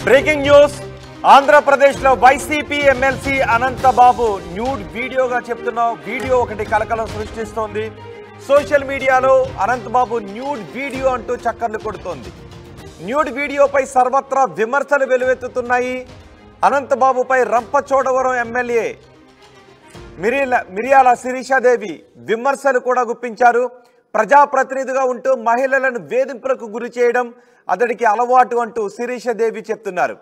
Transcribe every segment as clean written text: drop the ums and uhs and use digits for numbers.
Breaking news ఆంధ్రప్రదేశ్లో YCP MLC Anantha Babu nude వీడియోగా చెప్తున్న video ఒకటి కలకలం సృష్టిస్తోంది. సోషల్ మీడియాలో అనంతబాబు న్యూడ్ వీడియో అంటూ చక్కర్లు కొడుతోంది. న్యూడ్ వీడియోపై సర్వత్రా విమర్శలు వెలువెత్తుతున్నాయి. అనంతబాబుపై రంపచోడవరం ఎమ్మెల్యే మిరియాల శిరీషాదేవి విమర్శలు కూడా గుప్పించారు. ప్రజాప్రతినిధిగా ఉంటూ మహిళలను వేధింపులకు గురి చేయడం అతడికి అలవాటు అంటూ శిరీషాదేవి చెప్తున్నారు.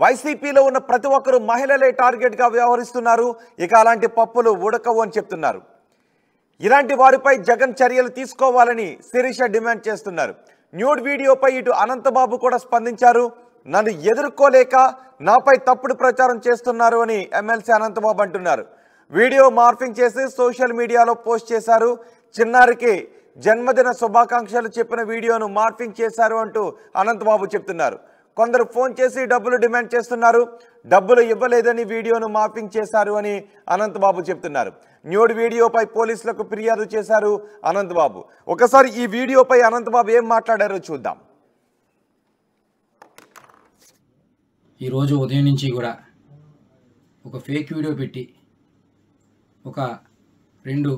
వైసీపీలో ఉన్న ప్రతి ఒక్కరూ మహిళలే టార్గెట్గా వ్యవహరిస్తున్నారు, ఇక అలాంటి పప్పులు ఉడకవు అని చెప్తున్నారు. ఇలాంటి వారిపై జగన్ చర్యలు తీసుకోవాలని శిరీష డిమాండ్ చేస్తున్నారు. న్యూడ్ వీడియోపై ఇటు అనంతబాబు కూడా స్పందించారు. నన్ను ఎదుర్కోలేక నాపై తప్పుడు ప్రచారం చేస్తున్నారు అని ఎమ్మెల్సీ అనంతబాబు అంటున్నారు. వీడియో మార్ఫింగ్ చేసి సోషల్ మీడియాలో పోస్ట్ చేశారు. చిన్నారికి జన్మదిన శుభాకాంక్షలు చెప్పిన వీడియోను మార్ఫింగ్ చేశారు అంటూ అనంతబాబు చెప్తున్నారు. కొందరు ఫోన్ చేసి డబ్బులు డిమాండ్ చేస్తున్నారు. డబ్బులు ఇవ్వలేదని వీడియోను మార్ఫింగ్ చేశారు అని అనంతబాబు చెప్తున్నారు. న్యూడ్ వీడియోపై పోలీసులకు ఫిర్యాదు చేశారు అనంతబాబు. ఒకసారి ఈ వీడియోపై అనంతబాబు ఏం మాట్లాడారో చూద్దాం. ఈరోజు ఉదయం నుంచి కూడా ఒక ఫేక్ వీడియో పెట్టి ఒక 2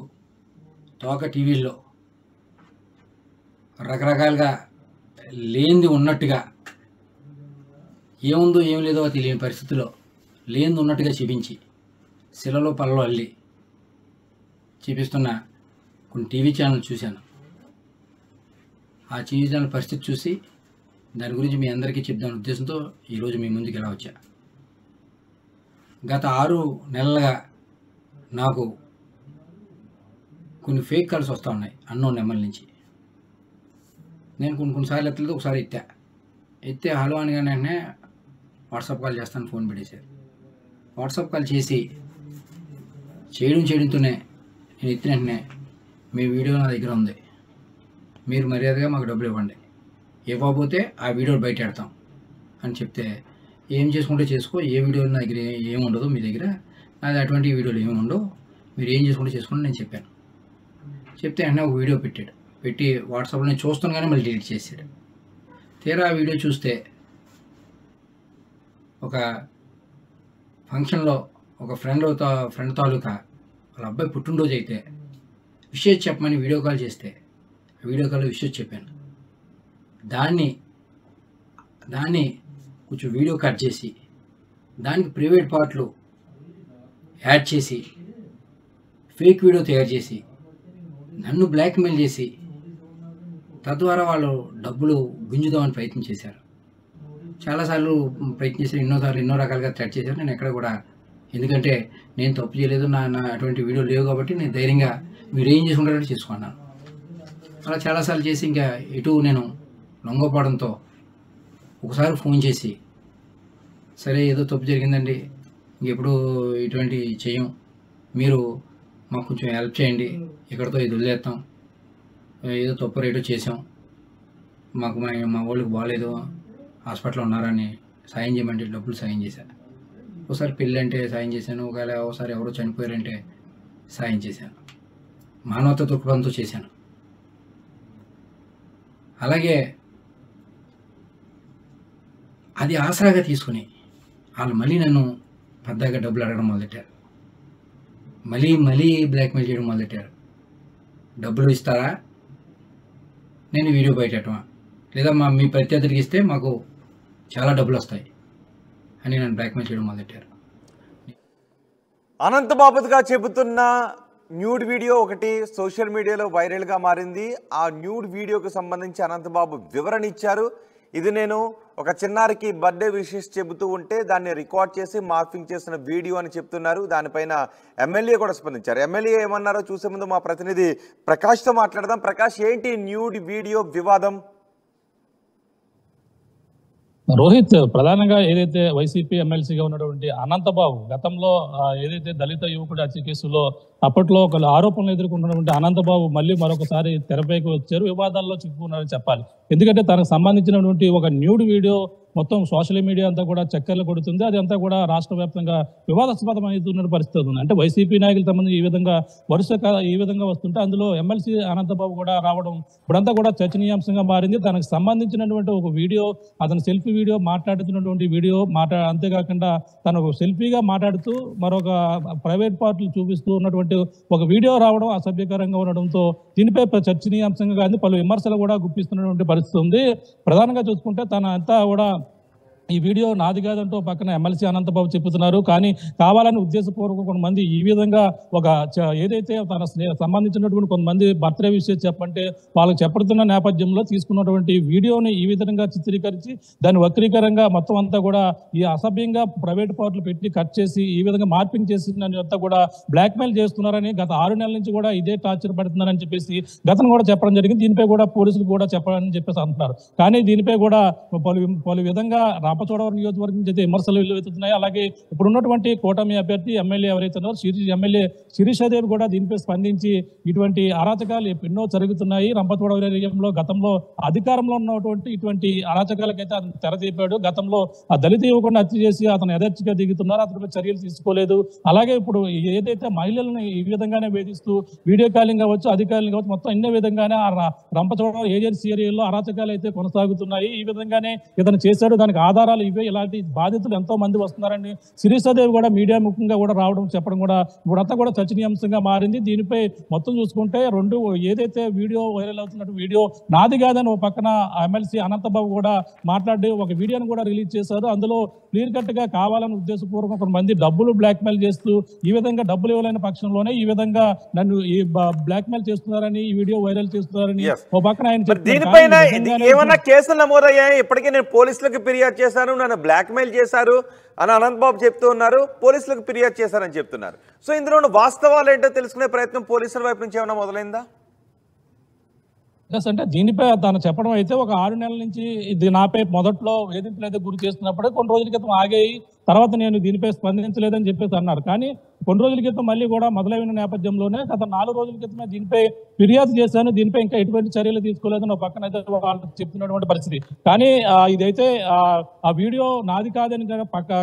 తోక టీవీల్లో రకరకాలుగా లేనిది ఉన్నట్టుగా, ఏముందో ఏం లేదో తెలియని పరిస్థితిలో లేనిది ఉన్నట్టుగా చూపించి శిలలో పళ్ళలో అల్లి చూపిస్తున్న కొన్ని టీవీ ఛానల్ చూశాను. ఆ టీవీ ఛానల్ పరిస్థితి చూసి దాని గురించి మీ అందరికీ చెప్దాని ఉద్దేశంతో ఈరోజు మీ ముందుకు ఎలా వచ్చా. గత 6 నెలలుగా నాకు కొన్ని ఫేక్ కాల్స్ వస్తూ ఉన్నాయి అన్నోన్ నెంబర్ నుంచి. నేను కొన్నిసార్లు ఎత్తలేదు, ఒకసారి ఎత్తే హలో అనగానే వెంటనే వాట్సాప్ కాల్ చేస్తాను ఫోన్ పెట్టేశారు. వాట్సాప్ కాల్ చేయడంతోనే నేను ఎత్తిన వెంటనే మీ వీడియో నా దగ్గర ఉంది, మీరు మర్యాదగా మాకు డబ్బులు ఇవ్వండి, ఇవ్వకపోతే ఆ వీడియో బయట పెడతాం అని చెప్తే, ఏం చేసుకుంటే చేసుకో, ఏ వీడియో నా దగ్గర ఏముండదు, మీ దగ్గర నాది అటువంటి వీడియోలు ఏమి ఉండవు, మీరు ఏం చేసుకుంటే చేసుకోండి నేను చెప్పాను. చెప్తే వెంటనే ఒక వీడియో పెట్టి వాట్సాప్లో నేను చూస్తాను కానీ మళ్ళీ డిలీట్ చేశాడు. తీరా ఆ వీడియో చూస్తే ఒక ఫంక్షన్లో ఒక ఫ్రెండ్ తాలూకా వాళ్ళ అబ్బాయి పుట్టినరోజు అయితే విషయం చెప్పమని వీడియో కాల్ చేస్తే వీడియో కాల్లో విషయం చెప్పాను. దాన్ని కొంచెం వీడియో కట్ చేసి దానికి ప్రైవేట్ పార్ట్లు యాడ్ చేసి ఫేక్ వీడియో తయారు చేసి నన్ను బ్లాక్మెయిల్ చేసి తద్వారా వాళ్ళు డబ్బులు గుంజుదామని ప్రయత్నం చేశారు. చాలాసార్లు ప్రయత్నం చేశారు, ఎన్నో రకాలుగా థ్రెట్ చేశారు. నేను ఎక్కడ కూడా, ఎందుకంటే నేను తప్పు చేయలేదు, నా అటువంటి వీడియో లేవు కాబట్టి నేను ధైర్యంగా మీరు ఏం చేసుకుంటారంటే చేసుకున్నాను. అలా చాలాసార్లు చేసి ఇంకా ఇటు నేను లొంగపోవడంతో ఒకసారి ఫోన్ చేసి, సరే ఏదో తప్పు జరిగిందండి, ఇంకెప్పుడు ఇటువంటి చేయం, మీరు మాకు కొంచెం హెల్ప్ చేయండి, ఇక్కడితో ఇది వదిలేస్తాం, ఏదో తప్పు రేటో చేసాం, మాకు మా వాళ్ళకి బాగాలేదు, హాస్పిటల్లో ఉన్నారని సాయం చేయమంటే డబ్బులు సాయం చేశాను. ఒకసారి పెళ్ళి అంటే సాయం చేశాను, ఒకసారి ఎవరో చనిపోయారంటే సాయం చేశాను, మానవత దృక్పథంతో చేశాను. అలాగే అది ఆసరాగా తీసుకుని వాళ్ళు మళ్ళీ నన్ను పెద్దగా డబ్బులు అడగడం మొదలెట్టారు, మళ్ళీ బ్లాక్మెయిల్ చేయడం మొదలెట్టారు. డబ్బులు ఇస్తారా, నేను వీడియో బయటమా, లేదా మీ ప్రత్యర్థికి ఇస్తే మాకు చాలా డబ్బులు వస్తాయి అని నన్ను బ్లాక్మెయిల్ చేయడం మొదలెట్టారు. అనంతబాబుగా చెబుతున్న న్యూడ్ వీడియో ఒకటి సోషల్ మీడియాలో వైరల్గా మారింది. ఆ న్యూడ్ వీడియోకు సంబంధించి అనంతబాబు వివరణ ఇచ్చారు. ఇది నేను ఒక చిన్నారికి బర్త్డే విషెస్ చెబుతూ ఉంటే దాన్ని రికార్డ్ చేసి మార్ఫింగ్ చేసిన వీడియో అని చెప్తున్నారు. దానిపైన ఎమ్మెల్యే కూడా స్పందించారు. ఎమ్మెల్యే ఏమన్నారో చూసే ముందు మా ప్రతినిధి ప్రకాష్తో మాట్లాడదాం. ప్రకాష్, ఏంటి న్యూడ్ వీడియో వివాదం? రోహిత్, ప్రధానంగా ఏదైతే వైసీపీ ఎమ్మెల్సీగా ఉన్నటువంటి అనంతబాబు గతంలో ఏదైతే దళిత యువకుడి హత్య కేసులో అప్పట్లో ఒక ఆరోపణలు ఎదుర్కొన్నటువంటి అనంతబాబు మళ్ళీ మరొకసారి తెరపైకి వచ్చారు, వివాదాల్లో చిక్కుకున్నారని చెప్పాలి. ఎందుకంటే తనకు సంబంధించినటువంటి ఒక న్యూడ్ వీడియో మొత్తం సోషల్ మీడియా అంతా కూడా చక్కర్లు కొడుతుంది. అది అంతా కూడా రాష్ట్ర వ్యాప్తంగా వివాదాస్పదం అవుతున్న పరిస్థితి ఉంది. అంటే వైసీపీ నాయకుల సంబంధించి ఈ విధంగా ఈ విధంగా వస్తుంటే అందులో ఎమ్మెల్సీ అనంతబాబు కూడా రావడం ఇప్పుడంతా కూడా చర్చనీయాంశంగా మారింది. తనకు సంబంధించినటువంటి ఒక వీడియో, అతను సెల్ఫీ వీడియో మాట్లాడుతున్నటువంటి వీడియో అంతేకాకుండా తను సెల్ఫీగా మాట్లాడుతూ మరొక ప్రైవేట్ పార్టీలు చూపిస్తూ ఉన్నటువంటి ఒక వీడియో రావడం అసభ్యకరంగా ఉండడంతో దీనిపై చర్చనీయాంశంగా కానీ పలు విమర్శలు కూడా గుప్పిస్తున్నటువంటి పరిస్థితి ఉంది. ప్రధానంగా చూసుకుంటే తన అంతా కూడా ఈ వీడియో నాది కాదంటూ పక్కన ఎమ్మెల్సీ అనంతబాబు చెప్తున్నారు. కానీ కావాలని ఉద్దేశపూర్వక కొంతమంది ఈ విధంగా ఏదైతే తన సంబంధించినటువంటి కొంతమంది బర్త్డే విషయం చెప్పంటే వాళ్ళకి చెప్పడుతున్న నేపథ్యంలో తీసుకున్నటువంటి వీడియోని ఈ విధంగా చిత్రీకరించి దాన్ని వక్రీకరంగా మొత్తం అంతా కూడా ఈ అసభ్యంగా ప్రైవేట్ పార్టీలు పెట్టి కట్ చేసి ఈ విధంగా మార్పింగ్ చేసి అంతా కూడా బ్లాక్మెయిల్ చేస్తున్నారని గత 6 నెలల నుంచి కూడా ఇదే టార్చర్ పడుతున్నారని చెప్పేసి గతంలో కూడా చెప్పడం జరిగింది. దీనిపై కూడా పోలీసులు కూడా చెప్పాలని చెప్పేసి అంటున్నారు. కానీ దీనిపై కూడా పలు విధంగా రంపచోడవరం నియోజకవర్గం నుంచి అయితే విమర్శలు వెల్లువెత్తుతున్నాయి. అలాగే ఇప్పుడున్నటువంటి కూటమి అభ్యర్థి ఎమ్మెల్యే ఎవరైతే ఉన్నారో ఎమ్మెల్యే శిరీషాదేవి కూడా దీనిపై స్పందించి ఇటువంటి అరాచకాలు ఎన్నో జరుగుతున్నాయి రంపచోడవరం ఏరియాలో, గతంలో అధికారంలో ఉన్నటువంటి ఇటువంటి అరాచకాలకైతే అతను తెరతీపాడు. గతంలో ఆ దళిత యువకుడిని హత్య చేసి అతను యథేచ్ఛగా దిగుతున్నారు, అతనిపై చర్యలు తీసుకోలేదు. అలాగే ఇప్పుడు ఏదైతే మహిళలను ఈ విధంగానే వేధిస్తూ వీడియో కాలింగ్ కావచ్చు, అధికారులు కావచ్చు, మొత్తం ఇన్న విధంగానే ఆ రంపచోడవరం ఏజెన్సీ ఏరియాలో అరాచకాలు అయితే కొనసాగుతున్నాయి. ఈ విధంగానే ఇతను చేశాడు, దానికి ఆధారాలు ఇవే, ఇలాంటి బాధితులు ఎంతో మంది వస్తున్నారని శిరీషాదేవి కూడా మీడియా ముఖంగా కూడా రావడం చెప్పడం కూడా ఇప్పుడంతా కూడా చర్చనీయాంశంగా మారింది. దీనిపై మొత్తం చూసుకుంటే ఏదైతే వీడియో వైరల్ అవుతున్నట్టు వీడియో నాది కాదని ఒక పక్కన ఎమ్మెల్సీ అనంతబాబు కూడా మాట్లాడి ఒక వీడియోను కూడా రిలీజ్ చేశారు. అందులో క్లియర్ కట్ గా కావాలని ఉద్దేశపూర్వక కొంతమంది డబ్బులు బ్లాక్మెయిల్ చేస్తూ ఈ విధంగా డబ్బులు ఇవ్వలేని పక్షంలోనే ఈ విధంగా నన్ను ఈ బ్లాక్మెయిల్ చేస్తున్నారని, ఈ వీడియో వైరల్ చేస్తున్నారని ఒక పక్కన ఆయన దీనిపైన ఏమన్నా కేసులు నమోదయ్యాయి? ఇప్పటికే నేను పోలీసులకు ఫిర్యాదు చేశాను, నన్ను బ్లాక్మెయిల్ చేశారు అని అనంతబాబు చెప్తూ ఉన్నారు, పోలీసులకు ఫిర్యాదు చేశారని చెప్తున్నారు. సో ఇందులో ఉన్న వాస్తవాలు ఏంటో తెలుసుకునే ప్రయత్నం పోలీసుల వైపు నుంచి ఏమైనా మొదలైందా? అంటే దీనిపై తను చెప్పడం అయితే ఒక 6 నెలల నుంచి ఇది నాపై మొదట్లో వేధింపులు అయితే గురి చేస్తున్నప్పుడే కొన్ని రోజుల క్రితం ఆగాయి, తర్వాత నేను దీనిపై స్పందించలేదని చెప్పేసి అన్నారు. కానీ కొన్ని రోజుల క్రితం మళ్ళీ కూడా మొదలైన నేపథ్యంలోనే గత 4 రోజుల క్రితమే దీనిపై ఫిర్యాదు చేశాను, దీనిపై ఇంకా ఎటువంటి చర్యలు తీసుకోలేదని ఒక పక్కన అయితే వాళ్ళు చెప్తున్నటువంటి పరిస్థితి. కానీ ఇదైతే ఆ వీడియో నాది కాదని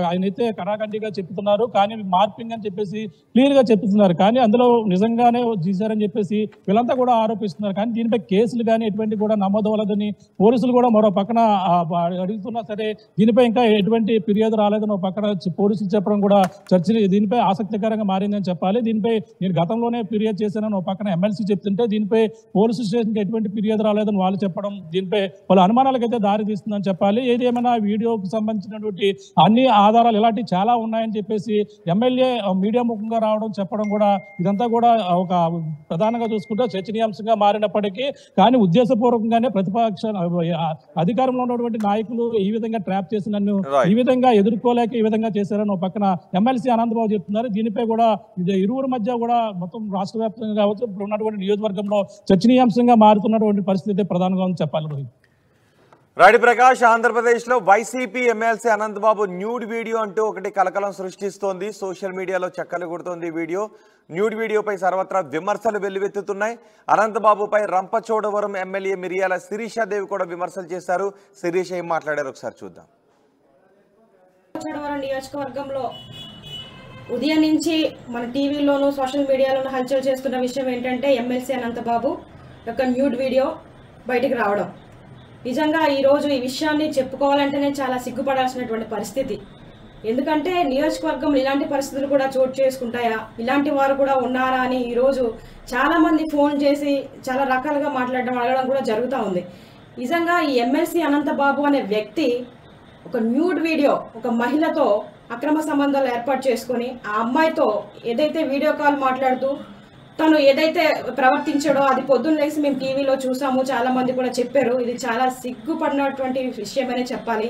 ఆయన అయితే కరాఖండిగా చెప్తున్నారు. కానీ మార్పింగ్ అని చెప్పేసి క్లియర్ గా చెప్తున్నారు. కానీ అందులో నిజంగానే తీశారని చెప్పేసి వీళ్ళంతా కూడా ఆరోపిస్తున్నారు. కానీ దీనిపై కేసులు కానీ ఎటువంటి కూడా నమోదవలేదని పోలీసులు కూడా మరో పక్కన అడుగుతున్నా సరే దీనిపై ఇంకా ఎటువంటి ఫిర్యాదు రాలేదని ఒక పక్కన పోలీసులు చెప్పడం కూడా చర్చలు దీనిపై ఆసక్తికరంగా మారిందని చెప్పాలి. దీనిపై నేను గతంలోనే ఫిర్యాదు చేశానని ఒక పక్కన ఎమ్మెల్సీ చెప్తుంటే దీనిపై పోలీసు స్టేషన్కి ఎటువంటి ఫిర్యాదు రాలేదని వాళ్ళు చెప్పడం దీనిపై పలు అనుమానాలకైతే దారి తీస్తుందని చెప్పాలి. ఏది ఏమైనా వీడియోకి సంబంధించినటువంటి అన్ని ఆధారాలు ఇలాంటివి చాలా ఉన్నాయని చెప్పేసి ఎమ్మెల్యే మీడియా ముఖంగా రావడం చెప్పడం కూడా ఇదంతా కూడా ఒక ప్రధానంగా చూసుకుంటే చర్చనీయాంశంగా మారినప్పటికీ కానీ ఉద్దేశపూర్వకంగానే ప్రతిపక్ష అధికారంలో ఉన్నటువంటి నాయకులు ఈ విధంగా ట్రాప్ చేసి నన్ను ఈ విధంగా ఎదుర్కోలేక ఈ విధంగా చేశారని ఒక పక్కన ఎమ్మెల్సీ అనంతబాబు చెప్తున్నారు. దీనిపై కూడా ఇరువురి మధ్య కూడా మొత్తం రాష్ట్ర వ్యాప్తంగా కావచ్చు ఇప్పుడు ఉన్నటువంటి నియోజకవర్గంలో చర్చనీయాంశంగా మారుతున్నటువంటి పరిస్థితి ప్రధానంగా ఉంది చెప్పాలి. రోహిత్ రాడి ప్రకాష్, ఆంధ్రప్రదేశ్లో YCP MLC Anantha Babu nude video అంటూ ఒకటి కలకలం సృష్టిస్తోంది. సోషల్ మీడియాలో చక్కలు కొడుతోంది వీడియో. న్యూడ్ వీడియోపై సర్వత్రా విమర్శలు వెల్లువెత్తుతున్నాయి. అనంతబాబుపై రంపచోడవరం ఎమ్మెల్యే మిరియాల శిరీషాదేవి కూడా విమర్శలు చేశారు. శిరీష ఏం మాట్లాడారు ఒకసారి చూద్దాం. రంపచోడవరం నియోజకవర్గంలో ఉదయం నుంచి మన టీవీలోను సోషల్ మీడియాలోను హల్చల్ చేస్తున్న విషయం ఏంటంటే ఎమ్మెల్సీ అనంతబాబు యొక్క న్యూడ్ వీడియో బయటకు రావడం. నిజంగా ఈరోజు ఈ విషయాన్ని చెప్పుకోవాలంటేనే చాలా సిగ్గుపడాల్సినటువంటి పరిస్థితి. ఎందుకంటే నియోజకవర్గంలో ఇలాంటి పరిస్థితులు కూడా చోటు చేసుకుంటాయా, ఇలాంటి వారు కూడా ఉన్నారా అని ఈరోజు చాలామంది ఫోన్ చేసి చాలా రకాలుగా మాట్లాడడం అడగడం కూడా జరుగుతూ ఉంది. నిజంగా ఈ ఎమ్మెల్సీ అనంతబాబు అనే వ్యక్తి ఒక న్యూడ్ వీడియో ఒక మహిళతో అక్రమ సంబంధాలు ఏర్పాటు చేసుకొని ఆ అమ్మాయితో ఏదైతే వీడియో కాల్ మాట్లాడుతూ తను ఏదైతే ప్రవర్తించాడో అది పొద్దున్న లేసి మేము టీవీలో చూసాము, చాలా మంది కూడా చెప్పారు. ఇది చాలా సిగ్గుపడినటువంటి విషయమనే చెప్పాలి.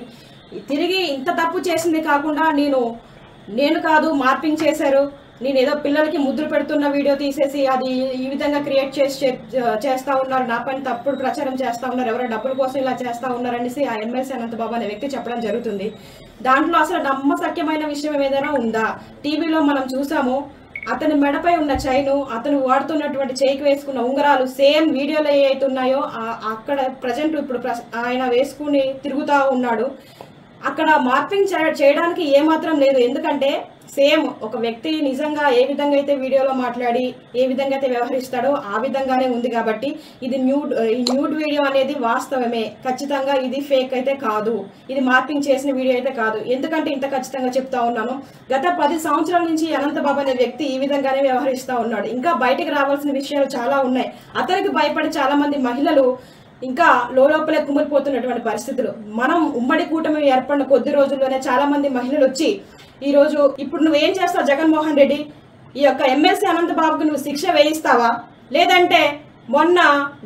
తిరిగి ఇంత తప్పు చేసింది కాకుండా నేను కాదు మార్పింగ్ చేశారు, నేను ఏదో పిల్లలకి ముద్దులు పెడుతున్న వీడియో తీసేసి అది ఈ విధంగా క్రియేట్ చేస్తా ఉన్నారు, నా పైన తప్పుడు ప్రచారం చేస్తా ఉన్నారు, ఎవరో డబ్బుల కోసం ఇలా చేస్తా ఉన్నారనేసి ఆ ఎమ్మెల్సీ అనంతబాబు అనే వ్యక్తి చెప్పడం జరుగుతుంది. దాంట్లో అసలు నమ్మశక్యమైన విషయం ఏదైనా ఉందా? టీవీలో మనం చూసాము, అతని మెడపై ఉన్న చైను, అతను వాడుతున్నటువంటి చేయికి వేసుకున్న ఉంగరాలు సేమ్ వీడియోలో ఏవైతే ఉన్నాయో అక్కడ ప్రజెంట్ ఇప్పుడు ఆయన వేసుకుని తిరుగుతూ ఉన్నాడు. అక్కడ మార్పింగ్ చేయడానికి ఏమాత్రం లేదు. ఎందుకంటే సేమ్ ఒక వ్యక్తి నిజంగా ఏ విధంగా అయితే వీడియోలో మాట్లాడి ఏ విధంగా అయితే వ్యవహరిస్తాడో ఆ విధంగానే ఉంది. కాబట్టి ఇది న్యూడ్ వీడియో అనేది వాస్తవమే, ఖచ్చితంగా ఇది ఫేక్ అయితే కాదు, ఇది మార్పింగ్ చేసిన వీడియో అయితే కాదు. ఎందుకంటే ఇంత ఖచ్చితంగా చెప్తా ఉన్నాను, గత 10 సంవత్సరాల నుంచి అనంతబాబు అనే వ్యక్తి ఈ విధంగానే వ్యవహరిస్తూ ఉన్నాడు. ఇంకా బయటకు రావాల్సిన విషయాలు చాలా ఉన్నాయి. అతనికి భయపడి చాలా మంది మహిళలు ఇంకా లోపలే కుమిలిపోతున్నటువంటి పరిస్థితులు. మనం ఉమ్మడి కూటమి ఏర్పడిన కొద్ది రోజుల్లోనే చాలా మంది మహిళలు వచ్చి ఈరోజు ఇప్పుడు నువ్వేం చేస్తావు జగన్మోహన్ రెడ్డి, ఈ యొక్క ఎమ్మెల్సీ అనంతబాబుకు నువ్వు శిక్ష వేయిస్తావా, లేదంటే మొన్న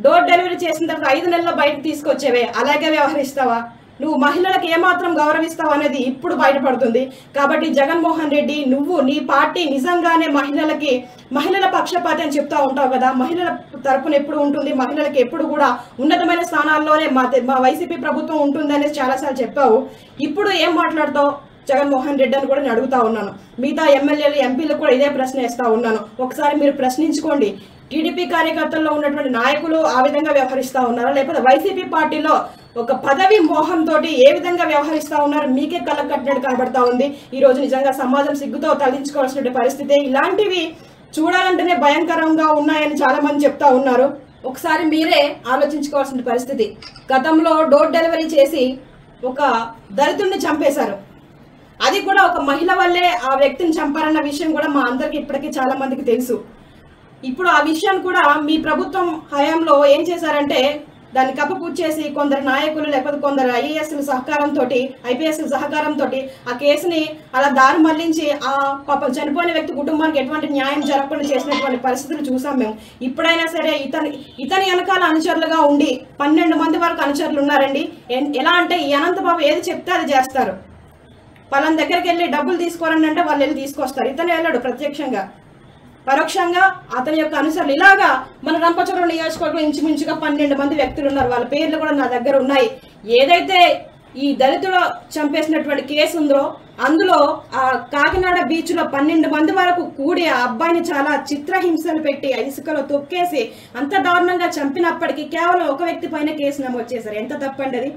డోర్ డెలివరీ చేసిన తర్వాత 5 నెలల్లో బయటకు తీసుకొచ్చేవే అలాగే వ్యవహరిస్తావా, నువ్వు మహిళలకు ఏమాత్రం గౌరవిస్తావు అనేది ఇప్పుడు బయటపడుతుంది. కాబట్టి జగన్మోహన్ రెడ్డి నువ్వు నీ పార్టీ నిజంగానే మహిళల పక్షపాతి అని చెప్తా ఉంటావు కదా, మహిళల తరపున ఎప్పుడు ఉంటుంది, మహిళలకు ఎప్పుడు కూడా ఉన్నతమైన స్థానాల్లోనే మా వైసీపీ ప్రభుత్వం ఉంటుంది అనేది చాలాసార్లు చెప్పావు. ఇప్పుడు ఏం మాట్లాడతావు జగన్మోహన్ రెడ్డి అని కూడా నేను అడుగుతా ఉన్నాను. మిగతా ఎమ్మెల్యేలు ఎంపీలకు కూడా ఇదే ప్రశ్న వేస్తా ఉన్నాను. ఒకసారి మీరు ప్రశ్నించుకోండి. టీడీపీ కార్యకర్తల్లో ఉన్నటువంటి నాయకులు ఆ విధంగా వ్యవహరిస్తూ ఉన్నారా, లేకపోతే వైసీపీ పార్టీలో ఒక పదవి మోహంతో ఏ విధంగా వ్యవహరిస్తూ ఉన్నారు మీకే కళ్ళకు కట్టినట్టు కనబడతా ఉంది. ఈ రోజు నిజంగా సమాజం సిగ్గుతో తలదించుకోవాల్సిన పరిస్థితి. ఇలాంటివి చూడాలంటేనే భయంకరంగా ఉన్నాయని చాలా మంది చెప్తా ఉన్నారు. ఒకసారి మీరే ఆలోచించుకోవాల్సిన పరిస్థితి. గతంలో డోర్ డెలివరీ చేసి ఒక దళితుడిని చంపేశారు. అది కూడా ఒక మహిళ వల్లే ఆ వ్యక్తిని చంపారన్న విషయం కూడా మా అందరికి ఇప్పటికీ చాలా మందికి తెలుసు. ఇప్పుడు ఆ విషయాన్ని కూడా మీ ప్రభుత్వం హయాంలో ఏం చేశారంటే దాన్ని కప్పపూర్తి చేసి కొందరు నాయకులు లేకపోతే కొందరు ఐఏఎస్ల సహకారంతో ఐపీఎస్ల సహకారంతో ఆ కేసుని అలా దారి మళ్లించి ఆ పాపం చనిపోయిన వ్యక్తి కుటుంబానికి ఎటువంటి న్యాయం జరగకుండా చేసినటువంటి పరిస్థితులు చూసాం మేము. ఇప్పుడైనా సరే ఇతని వెనకాల అనుచరులుగా ఉండి 12 మంది వరకు అనుచరులు ఉన్నారండి. ఎలా అంటే ఈ అనంతబాబు ఏది చెప్తే అది చేస్తారు. వాళ్ళని దగ్గరికి వెళ్ళి డబ్బులు తీసుకోరండి అంటే వాళ్ళు వెళ్ళి తీసుకొస్తారు. ఇతను వెళ్ళాడు ప్రత్యక్షంగా పరోక్షంగా అతని యొక్క అనుసరులు. ఇలాగా మన రంపచోడవరం నియోజకవర్గంలో ఇంచుమించుగా 12 మంది వ్యక్తులు ఉన్నారు. వాళ్ళ పేర్లు కూడా నా దగ్గర ఉన్నాయి. ఏదైతే ఈ దళితుడు చంపేసినటువంటి కేసు ఉందో అందులో ఆ కాకినాడ బీచ్ లో 12 మంది వరకు కూడి ఆ అబ్బాయిని చాలా చిత్రహింసలు పెట్టి ఇసుకలో తొక్కేసి అంత దారుణంగా చంపినప్పటికీ కేవలం ఒక వ్యక్తి పైన కేసు నమోదు చేశారు. ఎంత తప్పండి అది.